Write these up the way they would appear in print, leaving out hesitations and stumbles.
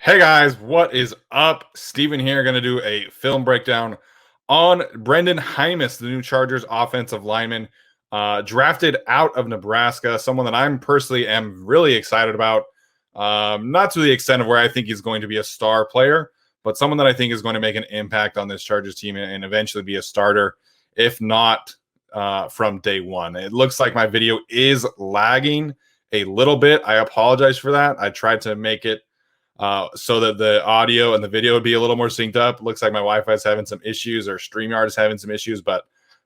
Hey guys, what is up? Steven here, going to do a film breakdown on Brenden Jaimes, the new Chargers offensive lineman, drafted out of Nebraska, someone that I'm personally am really excited about. Not to the extent of where I think he's going to be a star player, but someone that I think is going to make an impact on this Chargers team and eventually be a starter, if not from day one. It looks like my video is lagging a little bit. I apologize for that. I tried to make it so that the audio and the video would be a little more synced up. Looks like my Wi-Fi is having some issues, or StreamYard is having some issues, but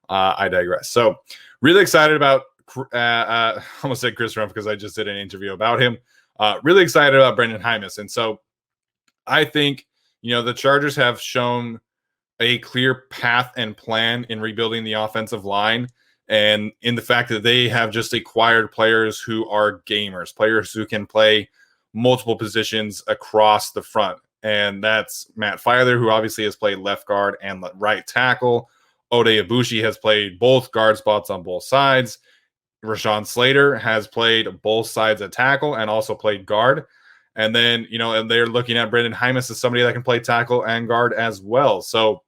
I digress. So really excited about, I almost said Chris Rumph because I just did an interview about him. Really excited about Brenden Jaimes. And so I think, the Chargers have shown a clear path and plan in rebuilding the offensive line, and in the fact that they have just acquired players who are gamers, players who can play multiple positions across the front. And that's Matt Filer, who obviously has played left guard and right tackle. Ode Ibushi has played both guard spots on both sides. Rashawn Slater has played both sides at tackle and also played guard. And then, and they're looking at Brenden Jaimes as somebody that can play tackle and guard as well. So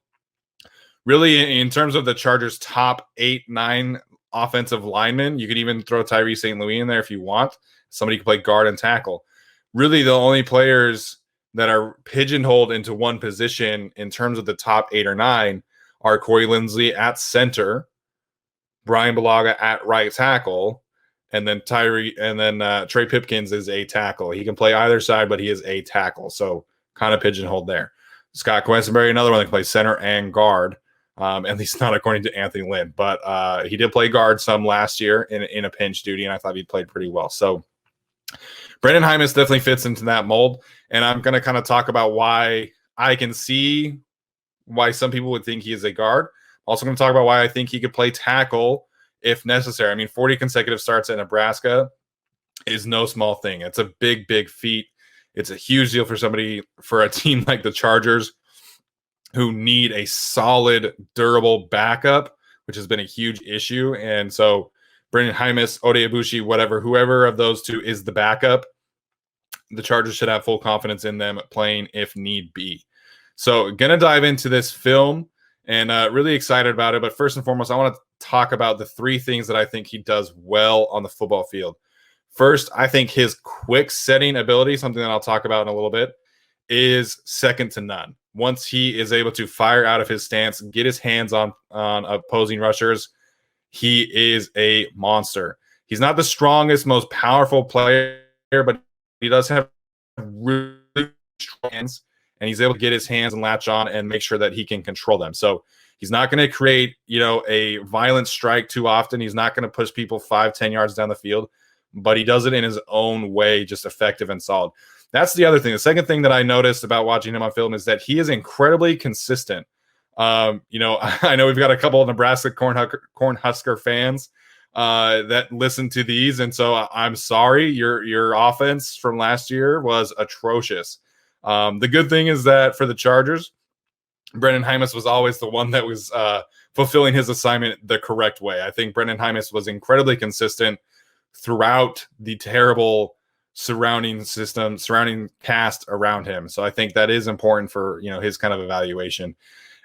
really, in terms of the Chargers' top 8-9 offensive linemen, you could even throw Tyree St. Louis in there if you want. Somebody can play guard and tackle. Really, the only players that are pigeonholed into one position in terms of the top 8 or 9 are Corey Linsley at center, Brian Bulaga at right tackle, and then Trey Pipkins is a tackle. He can play either side, but he is a tackle, so kind of pigeonholed there. Scott Questenberry, another one that can play center and guard, at least not according to Anthony Lynn, but he did play guard some last year in a pinch duty, and I thought he played pretty well. So Brenden Jaimes definitely fits into that mold, and I'm going to kind of talk about why I can see why some people would think he is a guard. Also going to talk about why I think he could play tackle if necessary. I mean, 40 consecutive starts at Nebraska is no small thing. It's a big, big feat. It's a huge deal for a team like the Chargers, who need a solid, durable backup, which has been a huge issue. And so Brenden Jaimes, Ode Ibushi, whoever of those two is the backup, the Chargers should have full confidence in them playing if need be. So going to dive into this film and really excited about it. But first and foremost, I want to talk about the 3 things that I think he does well on the football field. First, I think his quick setting ability, something that I'll talk about in a little bit, is second to none. Once he is able to fire out of his stance, get his hands on opposing rushers, he is a monster. He's not the strongest, most powerful player, but he does have really strong hands, and he's able to get his hands and latch on and make sure that he can control them. So he's not going to create, a violent strike too often. He's not going to push people 5-10 yards down the field, but he does it in his own way, just effective and solid. That's the other thing. The second thing that I noticed about watching him on film is that he is incredibly consistent. I know we've got a couple of Nebraska Cornhusker fans that listen to these, and so I'm sorry. Your offense from last year was atrocious. The good thing is that for the Chargers, Brenden Jaimes was always the one that was fulfilling his assignment the correct way. I think Brenden Jaimes was incredibly consistent throughout the terrible surrounding cast around him. So I think that is important for his kind of evaluation.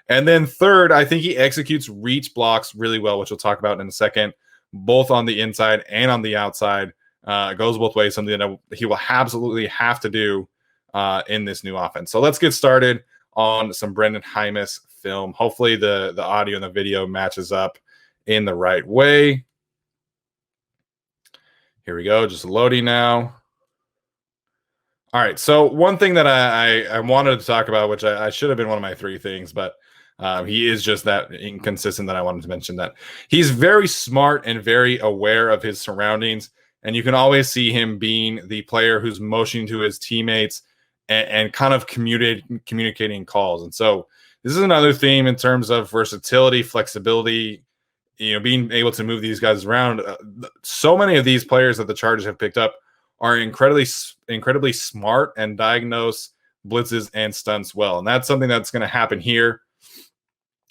And then third, I think he executes reach blocks really well, which we'll talk about in a second, both on the inside and on the outside. It goes both ways, something that he will absolutely have to do in this new offense. So let's get started on some Brenden Jaimes film. Hopefully the audio and the video matches up in the right way. Here we go, just loading now. All right, so one thing that I wanted to talk about, which I should have been one of my 3 things, but he is just that inconsistent that I wanted to mention, that he's very smart and very aware of his surroundings, and you can always see him being the player who's motioning to his teammates and kind of communicating calls. And so this is another theme in terms of versatility, flexibility, being able to move these guys around. So many of these players that the Chargers have picked up are incredibly smart and diagnose blitzes and stunts well. And that's something that's going to happen here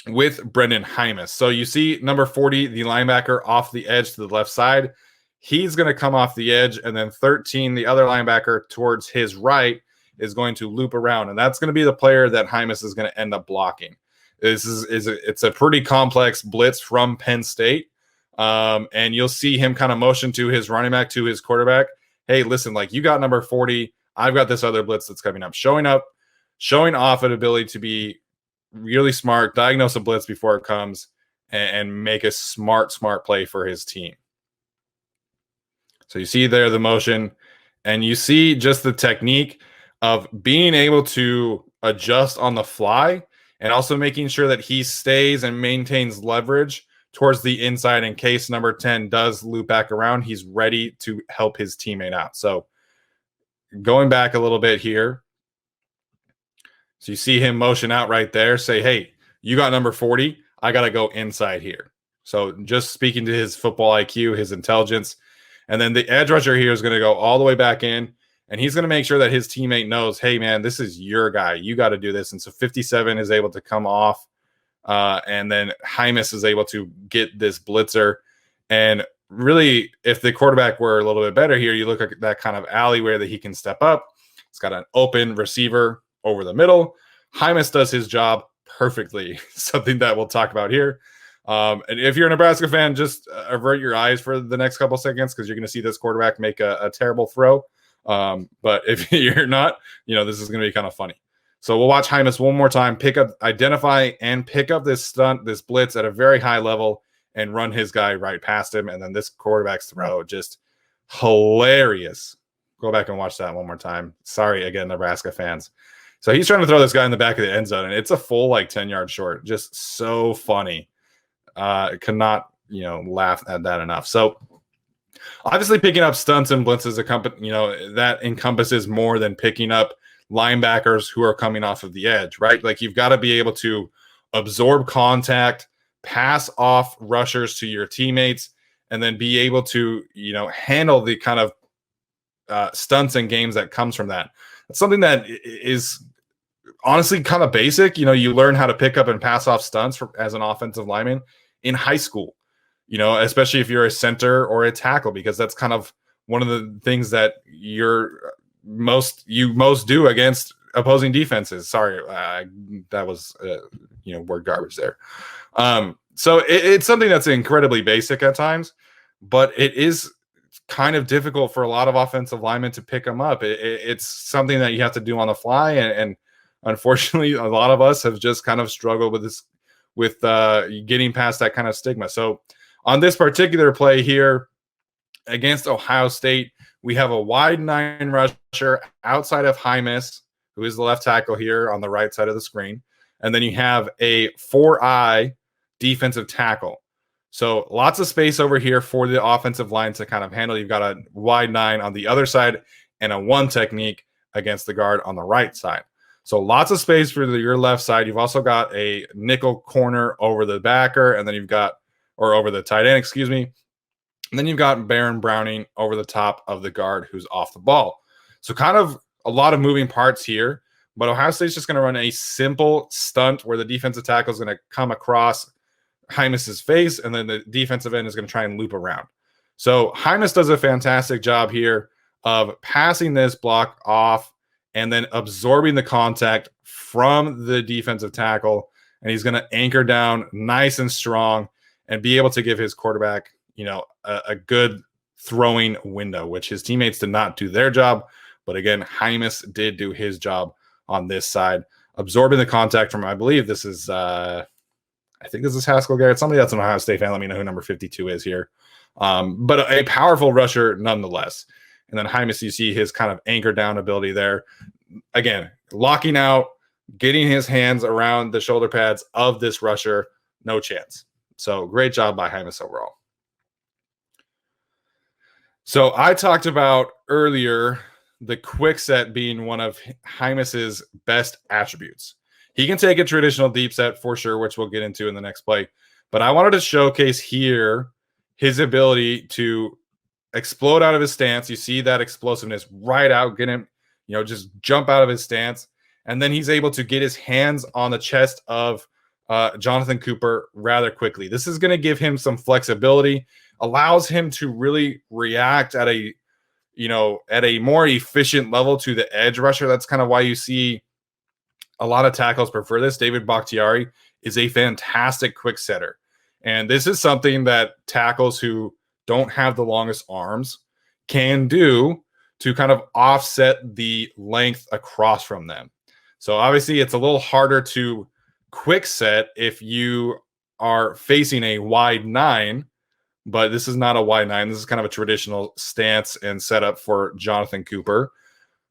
with Brenden Jaimes. So you see number 40, the linebacker off the edge to the left side. He's going to come off the edge, and then 13, the other linebacker towards his right, is going to loop around, and that's going to be the player that Jaimes is going to end up blocking. It's a pretty complex blitz from Penn State, and you'll see him kind of motion to his running back, to his quarterback. Hey, listen, like, you got number 40. I've got this other blitz that's coming up. Showing off an ability to be really smart, diagnose a blitz before it comes, and make a smart play for his team. So you see there the motion, and you see just the technique of being able to adjust on the fly, and also making sure that he stays and maintains leverage towards the inside in case number 10 does loop back around. He's ready to help his teammate out. So going back a little bit here. So you see him motion out right there, say, hey, you got number 40. I got to go inside here. So just speaking to his football IQ, his intelligence. And then the edge rusher here is going to go all the way back in, and he's going to make sure that his teammate knows, hey, man, this is your guy. You got to do this. And so 57 is able to come off, and then Jaimes is able to get this blitzer. And really, if the quarterback were a little bit better here, you look at that kind of alleyway that he can step up. It's got an open receiver over the middle. Jaimes does his job perfectly, something that we'll talk about here. And if you're a Nebraska fan, just avert your eyes for the next couple seconds, because you're going to see this quarterback make a terrible throw. But if you're not, this is going to be kind of funny. So we'll watch Jaimes one more time, identify and pick up this stunt, this blitz at a very high level, and run his guy right past him. And then this quarterback's throw, just hilarious. Go back and watch that one more time. Sorry, again, Nebraska fans. So he's trying to throw this guy in the back of the end zone, and it's a full 10-yard short. Just so funny. Cannot, laugh at that enough. So obviously picking up stunts and blitzes, that encompasses more than picking up linebackers who are coming off of the edge, right? Like, you've got to be able to absorb contact, pass off rushers to your teammates, and then be able to, handle the kind of stunts and games that comes from that. It's something that is honestly kind of basic. You learn how to pick up and pass off stunts as an offensive lineman in high school, especially if you're a center or a tackle, because that's kind of one of the things that you most do against opposing defenses. Sorry, that was word garbage there. So it's something that's incredibly basic at times, but it is kind of difficult for a lot of offensive linemen to pick them up. It's something that you have to do on the fly, and unfortunately, a lot of us have just kind of struggled with this, with getting past that kind of stigma. So on this particular play here against Ohio State, we have a wide 9 rusher outside of Jaimes, who is the left tackle here on the right side of the screen. And then you have a 4-eye defensive tackle. So lots of space over here for the offensive line to kind of handle. You've got a wide 9 on the other side and a 1 technique against the guard on the right side. So lots of space for your left side. You've also got a nickel corner over the backer, and then over the tight end, excuse me. And then you've got Baron Browning over the top of the guard who's off the ball. So kind of a lot of moving parts here, but Ohio State's just going to run a simple stunt where the defensive tackle is going to come across Jaimes's face, and then the defensive end is going to try and loop around. So Jaimes does a fantastic job here of passing this block off and then absorbing the contact from the defensive tackle, and he's going to anchor down nice and strong and be able to give his quarterback, a good throwing window, which his teammates did not do their job. But again, Jaimes did do his job on this side, absorbing the contact from, I believe this is, I think this is Haskell Garrett. Somebody that's an Ohio State fan, let me know who number 52 is here. But a powerful rusher nonetheless. And then Jaimes, you see his kind of anchor down ability there. Again, locking out, getting his hands around the shoulder pads of this rusher, no chance. So great job by Jaimes overall. So I talked about earlier the quick set being one of Jaimes's best attributes. He can take a traditional deep set for sure, which we'll get into in the next play. But I wanted to showcase here his ability to explode out of his stance. You see that explosiveness right out, get him, just jump out of his stance. And then he's able to get his hands on the chest of Jonathan Cooper rather quickly. This is going to give him some flexibility, allows him to really react at a at a more efficient level to the edge rusher. That's kind of why you see a lot of tackles prefer this. David Bakhtiari is a fantastic quick setter. And this is something that tackles who don't have the longest arms can do to kind of offset the length across from them. So obviously it's a little harder to quick set if you are facing a wide 9, but this is not a wide 9. This is kind of a traditional stance and setup for Jonathan Cooper.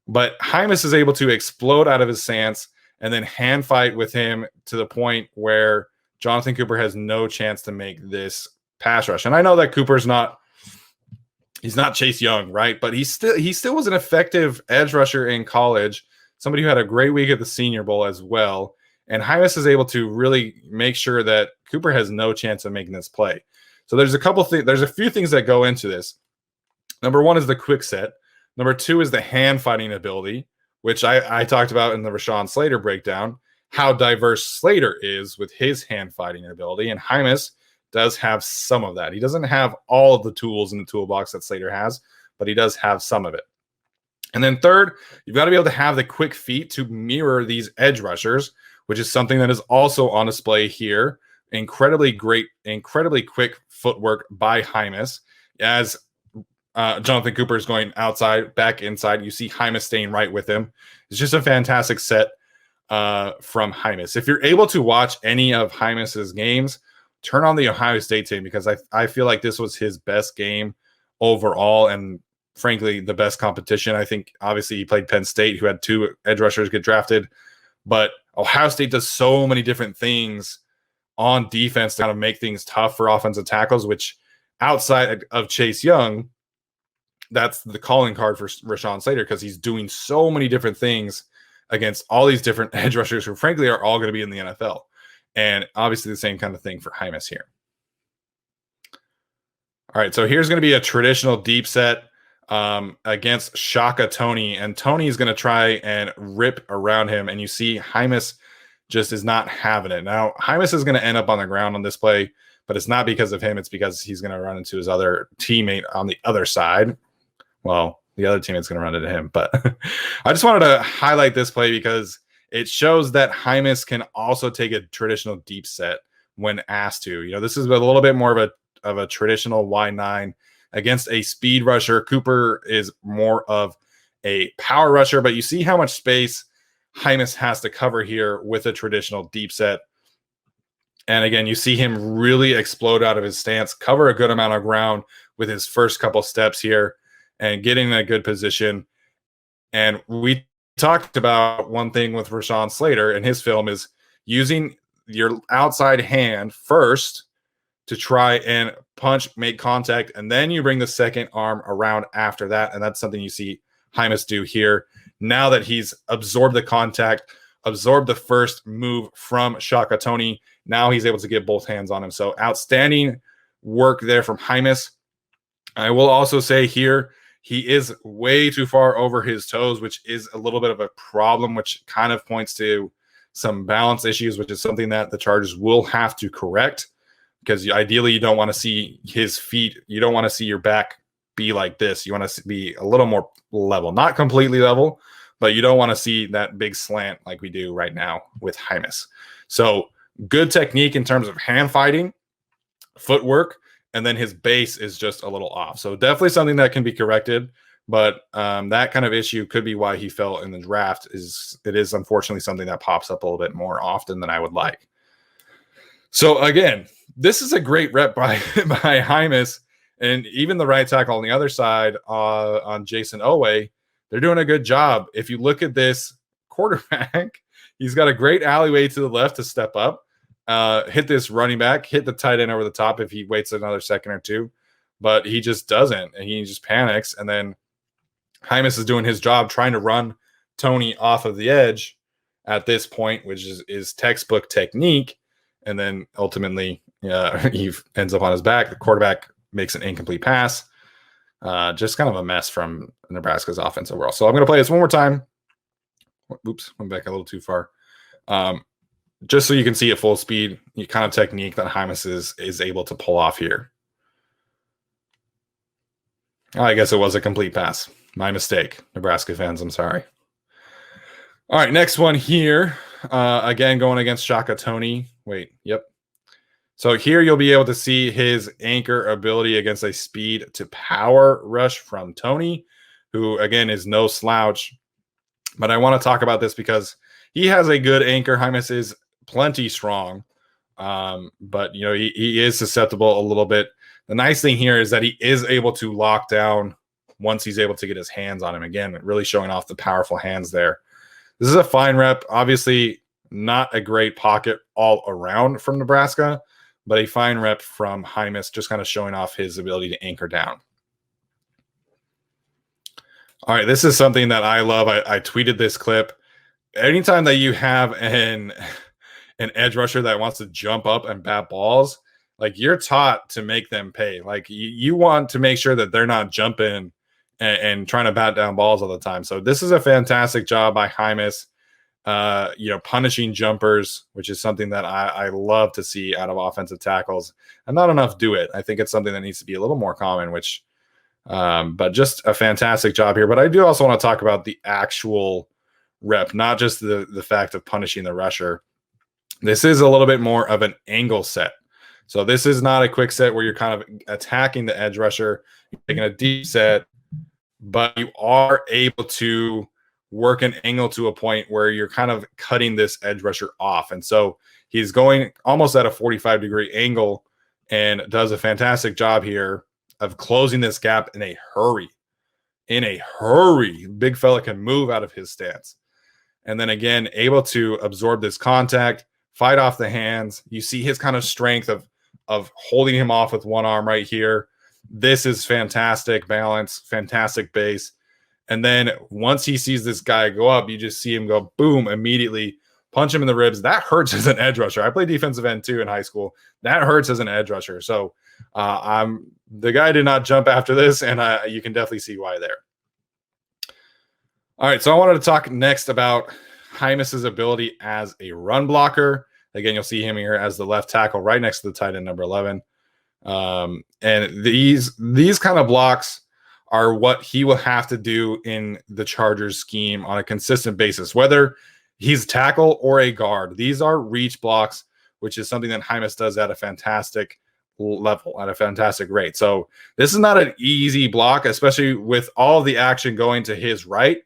But Jaimes is able to explode out of his stance and then hand fight with him to the point where Jonathan Cooper has no chance to make this pass rush. And I know that Cooper's not Chase Young, right? But he still was an effective edge rusher in college, somebody who had a great week at the Senior Bowl as well. And Jaimes is able to really make sure that Cooper has no chance of making this play. So there's a few things that go into this. Number one is the quick set. Number two is the hand fighting ability, which I talked about in the Rashawn Slater breakdown, how diverse Slater is with his hand fighting ability. And Jaimes does have some of that. He doesn't have all of the tools in the toolbox that Slater has, but he does have some of it. And then third, you've got to be able to have the quick feet to mirror these edge rushers, which is something that is also on display here. Incredibly quick footwork by Jaimes. As Jonathan Cooper is going outside, back inside, you see Jaimes staying right with him. It's just a fantastic set from Jaimes. If you're able to watch any of Jaimes's games, turn on the Ohio State team, because I feel like this was his best game overall, and frankly, the best competition. I think obviously he played Penn State, who had 2 edge rushers get drafted, but Ohio State does so many different things on defense to kind of make things tough for offensive tackles, which outside of Chase Young, that's the calling card for Rashawn Slater, because he's doing so many different things against all these different edge rushers who frankly are all going to be in the NFL. And obviously the same kind of thing for Jaimes here. All right, so here's going to be a traditional deep set against Shaka Toney, and Toney is going to try and rip around him, and you see Jaimes just is not having it. Now, Jaimes is going to end up on the ground on this play, but it's not because of him. It's because he's going to run into his other teammate on the other side. Well, the other teammate's going to run into him, but I just wanted to highlight this play because it shows that Jaimes can also take a traditional deep set when asked to. This is a little bit more of a traditional Y9 against a speed rusher. Cooper is more of a power rusher, but you see how much space Jaimes has to cover here with a traditional deep set. And again, you see him really explode out of his stance, cover a good amount of ground with his first couple steps here, and getting in a good position. And we talked about one thing with Rashawn Slater and his film is using your outside hand first to try and punch, make contact, and then you bring the second arm around after that. And that's something you see Jaimes do here. Now that he's absorbed the contact, absorbed the first move from Shaka Toney, now he's able to get both hands on him. So outstanding work there from Jaimes. I will also say here, he is way too far over his toes, which is a little bit of a problem, which kind of points to some balance issues, which is something that the Chargers will have to correct, because ideally you don't want to see his feet. You don't want to see your back be like this. You want to be a little more level, not completely level, but you don't want to see that big slant like we do right now with Jaimes. So good technique in terms of hand fighting, footwork, and then his base is just a little off. So definitely something that can be corrected, but that kind of issue could be why he fell in the draft. It is unfortunately something that pops up a little bit more often than I would like. So again, this is a great rep by Jaimes, and even the right tackle on the other side on Jason Owe, they're doing a good job. If you look at this quarterback, he's got a great alleyway to the left to step up. Hit this running back, hit the tight end over the top if he waits another second or two, but he just doesn't, and he just panics. And then Jaimes is doing his job trying to run Toney off of the edge at this point, which is textbook technique. And then ultimately he ends up on his back. The quarterback makes an incomplete pass. Just kind of a mess from Nebraska's offense overall. So I'm going to play this one more time. Oops, went back a little too far. Just so you can see at full speed, the kind of technique that Jaimes is able to pull off here. Oh, I guess it was a complete pass. My mistake. Nebraska fans, I'm sorry. All right, next one here. Again, going against Shaka Tony. Wait, yep. So here you'll be able to see his anchor ability against a speed to power rush from Tony, who again is no slouch. But I want to talk about this because he has a good anchor. Jaimes is plenty strong. But he is susceptible a little bit. The nice thing here is that he is able to lock down once he's able to get his hands on him. Again, really showing off the powerful hands there. This is a fine rep. Obviously, not a great pocket all around from Nebraska, but a fine rep from Jaimes, just kind of showing off his ability to anchor down. All right, this is something that I love. I tweeted this clip. Anytime that you have an edge rusher that wants to jump up and bat balls, like you're taught to make them pay. Like you want to make sure that they're not jumping and trying to bat down balls all the time. So this is a fantastic job by Jaimes, punishing jumpers, which is something that I love to see out of offensive tackles, and not enough do it. I think it's something that needs to be a little more common, but just a fantastic job here. But I do also want to talk about the actual rep, not just the fact of punishing the rusher. This is a little bit more of an angle set. So this is not a quick set where you're kind of attacking the edge rusher, you're taking a deep set, but you are able to work an angle to a point where you're kind of cutting this edge rusher off. And so he's going almost at a 45-degree angle and does a fantastic job here of closing this gap in a hurry. In a hurry. Big fella can move out of his stance. And then again, able to absorb this contact, fight off the hands. You see his kind of strength of holding him off with one arm right here. This is fantastic balance, fantastic base. And then once he sees this guy go up, you just see him go boom, immediately punch him in the ribs. That hurts as an edge rusher. I played defensive end too in high school. That hurts as an edge rusher. So the guy did not jump after this, and you can definitely see why there. All right, so I wanted to talk next about Jaimes's ability as a run blocker. Again, you'll see him here as the left tackle right next to the tight end number 11. And these kind of blocks are what he will have to do in the Chargers scheme on a consistent basis, whether he's tackle or a guard. These are reach blocks, which is something that Jaimes does at a fantastic level, at a fantastic rate. So this is not an easy block, especially with all the action going to his right.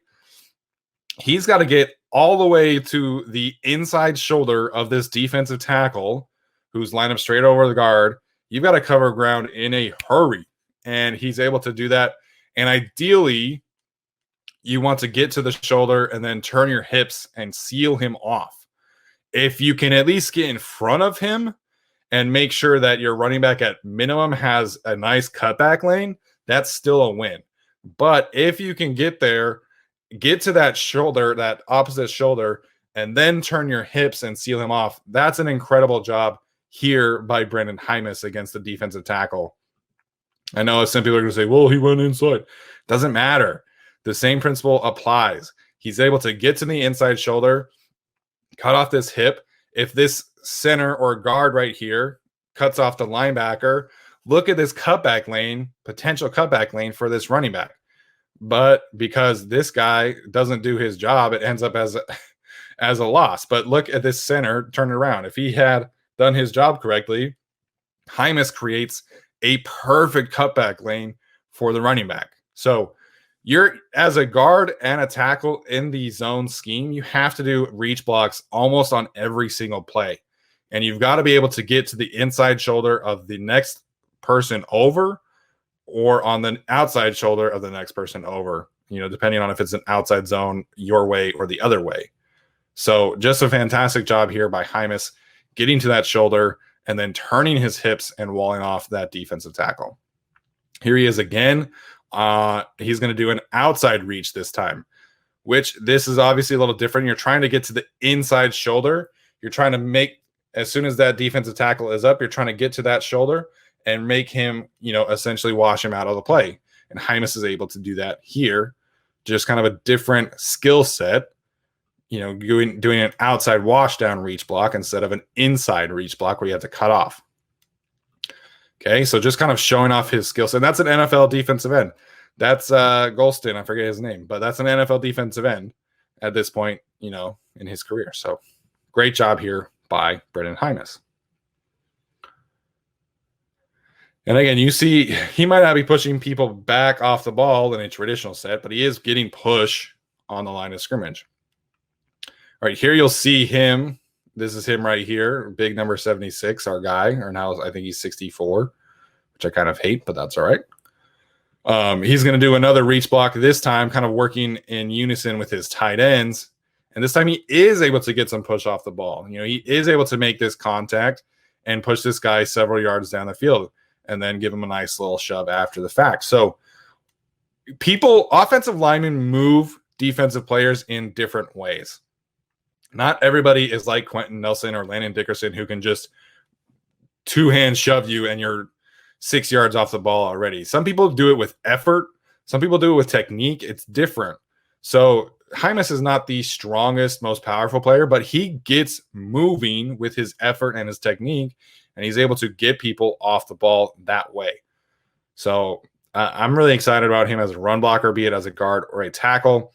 He's got to get all the way to the inside shoulder of this defensive tackle who's lined up straight over the guard. You've got to cover ground in a hurry, and he's able to do that. And ideally, you want to get to the shoulder and then turn your hips and seal him off. If you can at least get in front of him and make sure that your running back at minimum has a nice cutback lane, that's still a win. But if you can get there, get to that shoulder, that opposite shoulder, and then turn your hips and seal him off, that's an incredible job here by Brenden Jaimes against the defensive tackle. I know some people are going to say, well, he went inside. Doesn't matter. The same principle applies. He's able to get to the inside shoulder, cut off this hip. If this center or guard right here cuts off the linebacker, look at this cutback lane, potential cutback lane for this running back. But because this guy doesn't do his job, it ends up as a loss. But look at this center, turn it around. If he had done his job correctly, Jaimes creates a perfect cutback lane for the running back. So you're, as a guard and a tackle in the zone scheme, you have to do reach blocks almost on every single play. And you've got to be able to get to the inside shoulder of the next person over, or on the outside shoulder of the next person over, depending on if it's an outside zone your way or the other way. So just a fantastic job here by Jaimes, getting to that shoulder and then turning his hips and walling off that defensive tackle. Here he is again. He's going to do an outside reach this time, which this is obviously a little different. You're trying to get to the inside shoulder. You're trying to make, as soon as that defensive tackle is up, you're trying to get to that shoulder and make him, essentially wash him out of the play. And Jaimes is able to do that here. Just kind of a different skill set, doing an outside wash down reach block instead of an inside reach block where you have to cut off. Okay, so just kind of showing off his skill set. And that's an NFL defensive end. That's Golston. I forget his name, but that's an NFL defensive end at this point, in his career. So great job here by Brenden Jaimes. And again, you see he might not be pushing people back off the ball in a traditional set, but he is getting push on the line of scrimmage. All right, here you'll see him. This is him right here, big number 76, our guy, or now I think he's 64, which I kind of hate, but that's all right. He's going to do another reach block this time, kind of working in unison with his tight ends. And this time he is able to get some push off the ball. He is able to make this contact and push this guy several yards down the field and then give him a nice little shove after the fact. So offensive linemen move defensive players in different ways. Not everybody is like Quentin Nelson or Landon Dickerson, who can just two-hand shove you and you're 6 yards off the ball already. Some people do it with effort. Some people do it with technique. It's different. So Jaimes is not the strongest, most powerful player, but he gets moving with his effort and his technique, and he's able to get people off the ball that way. So I'm really excited about him as a run blocker, be it as a guard or a tackle.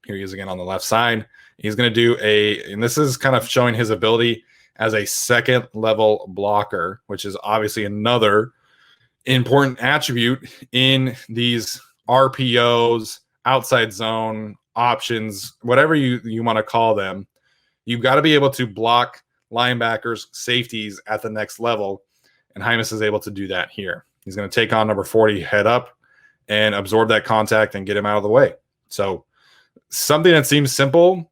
Here he is again on the left side. He's going to do and this is kind of showing his ability as a second level blocker, which is obviously another important attribute in these RPOs, outside zone options, whatever you want to call them. You've got to be able to block linebackers, safeties at the next level. And Jaimes is able to do that here. He's going to take on number 40 head up and absorb that contact and get him out of the way. So something that seems simple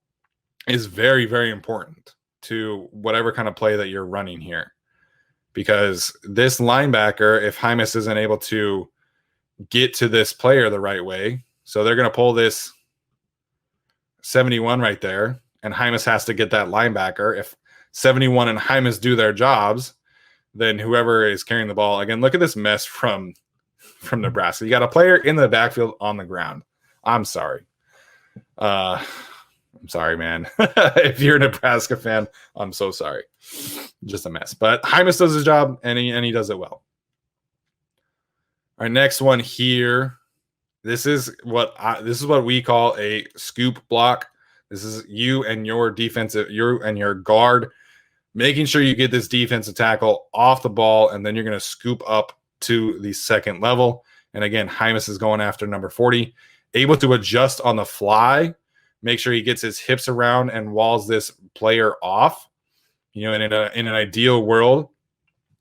is very, very important to whatever kind of play that you're running here. Because this linebacker, if Jaimes isn't able to get to this player the right way, so they're going to pull this 71 right there, and Jaimes has to get that linebacker. If 71 and Jaimes do their jobs, then whoever is carrying the ball, again, look at this mess from Nebraska. You got a player in the backfield on the ground. I'm sorry. I'm sorry, man. If you're a Nebraska fan, I'm so sorry. Just a mess. But Jaimes does his job, and he does it well. Our next one here. This is what we call a scoop block. This is you and your guard making sure you get this defensive tackle off the ball, and then you're going to scoop up to the second level. And again, Jaimes is going after number 40, able to adjust on the fly, make sure he gets his hips around and walls this player off. In an ideal world,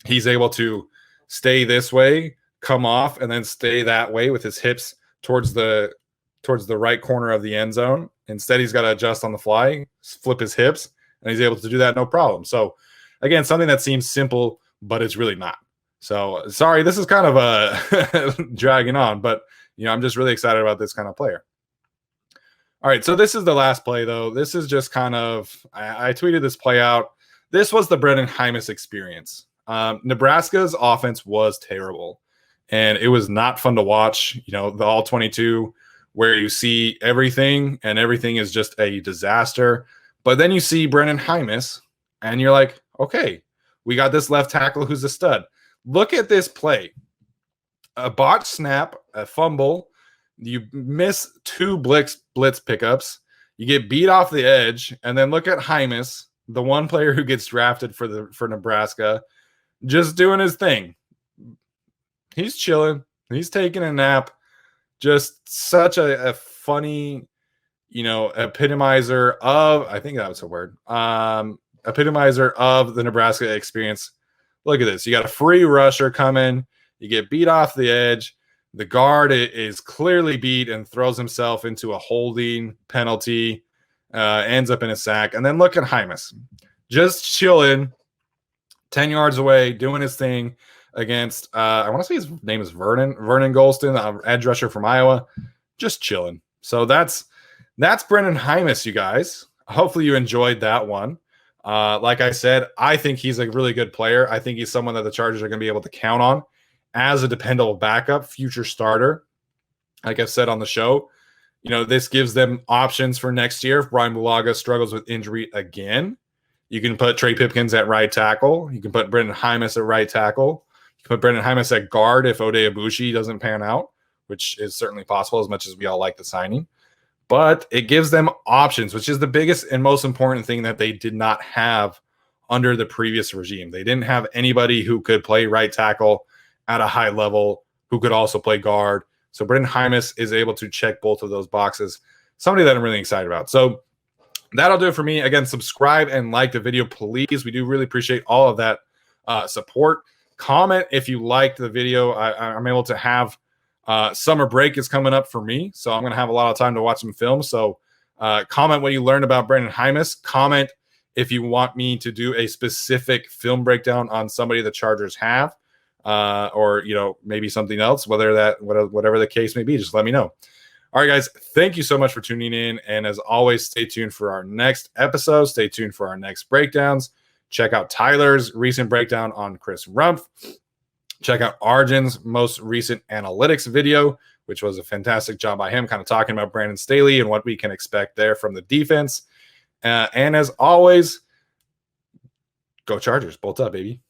he's able to stay this way, come off, and then stay that way with his hips towards the right corner of the end zone. Instead, he's got to adjust on the fly, flip his hips, and he's able to do that no problem. So, again, something that seems simple, but it's really not. So, sorry, this is kind of a dragging on, but I'm just really excited about this kind of player. All right, so this is the last play, though. This is just kind of I tweeted this play out. This was the Brenden Jaimes experience. Nebraska's offense was terrible, and it was not fun to watch. The all-22 where you see everything, and everything is just a disaster. But then you see Brenden Jaimes, and you're like, okay, we got this left tackle who's a stud. Look at this play. A botched snap, a fumble. You miss 2 blitz pickups. You get beat off the edge, and then look at Jaimes, the one player who gets drafted for Nebraska, just doing his thing. He's chilling. He's taking a nap. Just such a funny, epitomizer of, I think that was a word, epitomizer of the Nebraska experience. Look at this. You got a free rusher coming. You get beat off the edge. The guard is clearly beat and throws himself into a holding penalty, ends up in a sack. And then look at Jaimes, just chilling 10 yards away, doing his thing against, I want to say his name is Vernon Golston, the edge rusher from Iowa, just chilling. So that's Brenden Jaimes, you guys. Hopefully you enjoyed that one. Like I said, I think he's a really good player. I think he's someone that the Chargers are going to be able to count on as a dependable backup, future starter. Like I've said on the show, this gives them options for next year. If Brian Bulaga struggles with injury again, you can put Trey Pipkins at right tackle. You can put Brenden Jaimes at right tackle. You can put Brenden Jaimes at guard if Ode Ibushi doesn't pan out. which is certainly possible as much as we all like the signing. But it gives them options, which is the biggest and most important thing that they did not have under the previous regime. They didn't have anybody who could play right tackle at a high level, who could also play guard. So Brenden Jaimes is able to check both of those boxes. Somebody that I'm really excited about. So that'll do it for me. Again, subscribe and like the video, please. We do really appreciate all of that support. Comment if you liked the video. I'm able to have summer break is coming up for me, so I'm going to have a lot of time to watch some films. So comment what you learned about Brenden Jaimes. Comment if you want me to do a specific film breakdown on somebody the Chargers have, or maybe something else. Whatever the case may be, just let me know. All right, guys, thank you so much for tuning in. And as always, stay tuned for our next episode. Stay tuned for our next breakdowns. Check out Tyler's recent breakdown on Chris Rumpf. Check out Arjun's most recent analytics video, which was a fantastic job by him, kind of talking about Brandon Staley and what we can expect there from the defense. And as always, go Chargers. Bolt up, baby.